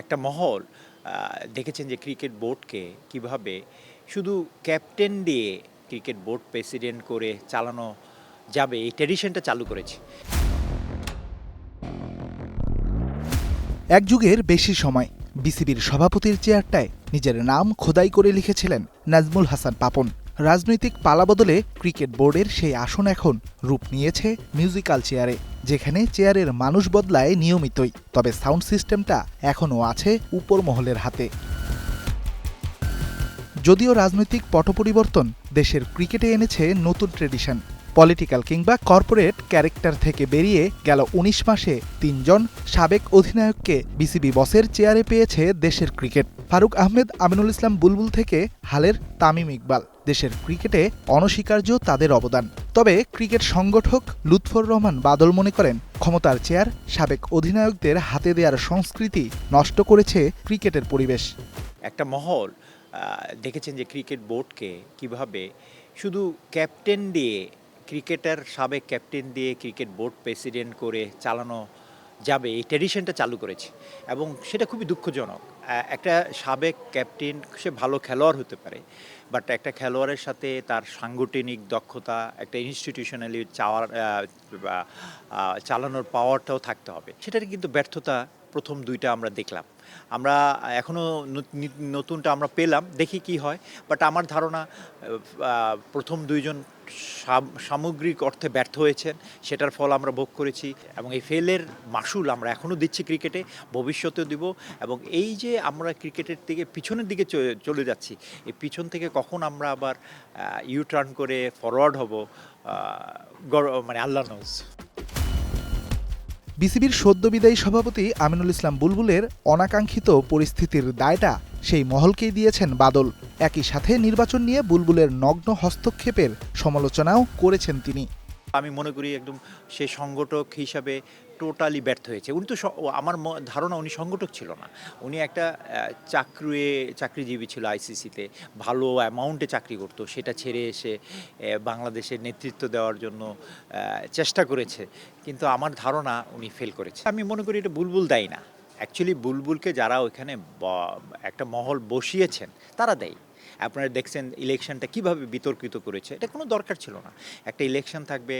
একটা মহল দেখেছেন যে ক্রিকেট বোর্ডকে কিভাবে শুধু ক্যাপ্টেন দিয়ে ক্রিকেট বোর্ড প্রেসিডেন্ট করে চালানো যাবে এই ট্র্যাডিশনটা চালু করেছে। এক যুগের বেশি সময় বিসিবির সভাপতির চেয়ারটায় নিজের নাম খোদাই করে লিখেছিলেন নাজমুল হাসান পাপন। রাজনৈতিক পালাবদলে ক্রিকেট বোর্ডের সেই আসন এখন রূপ নিয়েছে মিউজিক্যাল চেয়ারে, যেখানে চেয়ারের মানুষ বদলায় নিয়মিতই, তবে সাউন্ড সিস্টেমটা এখনও আছে উপর মহলের হাতে। যদিও রাজনৈতিক পট পরিবর্তন দেশের ক্রিকেটে এনেছে নতুন ট্রেডিশন। পলিটিক্যাল কিংবা কর্পোরেট ক্যারেক্টার থেকে বেরিয়ে গেল ১৯ মাসে ৩ জন সাবেক অধিনায়ককে বিসিবি বসের চেয়ারে পেয়েছে দেশের ক্রিকেট। ফারুক আহমেদ, আমিনুল ইসলাম বুলবুল থেকে হালের তামিম ইকবাল। দেশের ক্রিকেটে অনস্বীকার্য তাদের অবদান। তবে ক্রিকেট সংগঠক লুৎফর রহমান বাদল মনে করেন, ক্ষমতার চেয়ার সাবেক অধিনায়কদের হাতে দেওয়ার সংস্কৃতি নষ্ট করেছে ক্রিকেটের পরিবেশ। একটা মহল দেখেছেন যে ক্রিকেট বোর্ডকে কিভাবে শুধু ক্যাপ্টেন দিয়ে সাবেক ক্যাপ্টেন দিয়ে ক্রিকেট বোর্ড প্রেসিডেন্ট করে চালানো যাবে এই ট্র্যাডিশনটা চালু করেছে এবং সেটা খুবই দুঃখজনক। একটা সাবেক ক্যাপ্টেন সে ভালো খেলোয়াড় হতে পারে, বাট একটা খেলোয়াড়ের সাথে তার সাংগঠনিক দক্ষতা, একটা ইনস্টিটিউশনালি চালানোর পাওয়ারটাও থাকতে হবে। সেটার কিন্তু ব্যর্থতা প্রথম দুইটা আমরা দেখলাম। আমরা এখনও নতুনটা আমরা পেলাম, দেখি কি হয়। বাট আমার ধারণা প্রথম দুইজন সামগ্রিক অর্থে ব্যর্থ হয়েছেন, সেটার ফল আমরা ভোগ করেছি এবং এই ফেলের মাসুল আমরা এখনও দিচ্ছি ক্রিকেটে, ভবিষ্যতেও দিব। এবং এই যে আমরা ক্রিকেটের থেকে পিছনের দিকে চলে যাচ্ছি, এই পিছন থেকে কখন আমরা আবার ইউ টার্ন করে ফরওয়ার্ড হব, মানে আল্লাহ নোজ। বিসিবির সদ্যবিদায়ী সভাপতি আমিনুল ইসলাম বুলবুলের অনাকাঙ্ক্ষিত পরিস্থিতির দায়টা সেই মহলকেই দিয়েছেন বাদল। একই সাথে নির্বাচন নিয়ে বুলবুলের নগ্ন হস্তক্ষেপের সমালোচনাও করেছেন তিনি। আমি মনে করি একদম সে সংগঠক হিসাবে টোটালি ব্যর্থ হয়েছে। উনি তো আমার ধারণা উনি সংগঠক ছিল না, উনি একটা চাকরিজীবী ছিল আইসিসিতে, ভালো অ্যামাউন্টে চাকরি করতো, সেটা ছেড়ে এসে বাংলাদেশের নেতৃত্ব দেওয়ার জন্য চেষ্টা করেছে, কিন্তু আমার ধারণা উনি ফেল করেছে। আমি মনে করি এটা বুলবুল দায়ী না, অ্যাকচুয়ালি বুলবুলকে যারা ওইখানে একটা মহল বসিয়েছেন তারা দেয়। আপনারা দেখছেন ইলেকশনটা কিভাবে বিতর্কিত করেছে, এটা কোনো দরকার ছিল না। একটা ইলেকশন থাকবে,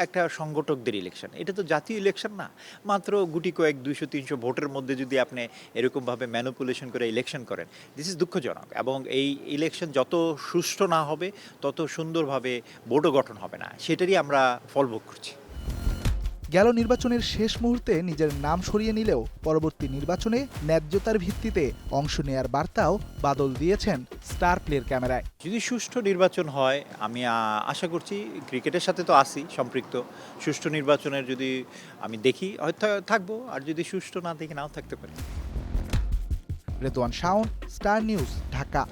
একটা সংগঠকদের ইলেকশন, এটা তো জাতীয় ইলেকশন না। মাত্র গুটি কয়েক 200-300 ভোটের মধ্যে যদি আপনি এরকমভাবে ম্যানিপুলেশন করে ইলেকশন করেন, দিস ইজ দুঃখজনক। এবং এই ইলেকশন যত সুষ্ঠু না হবে তত সুন্দরভাবে বোর্ডও গঠন হবে না, সেটারই আমরা ফলভোগ করছি। গেল নির্বাচনের শেষ মুহূর্তে নিজের নাম সরিয়ে নিলেও পরবর্তী নির্বাচনে ন্যায্যতার ভিত্তিতে অংশ নেয়ার বার্তাও বাদল দিয়েছেন স্টার প্লের ক্যামেরায়। যদি সুষ্ঠু নির্বাচন হয়, আমি আশা করছি, ক্রিকেটের সাথে তো আসি সম্পৃক্ত, সুষ্ঠু নির্বাচনের যদি আমি দেখি হয়তো থাকবো, আর যদি সুষ্ঠু না দেখি নাও থাকতে পারি। Redwan Shaon, star news, Dhaka.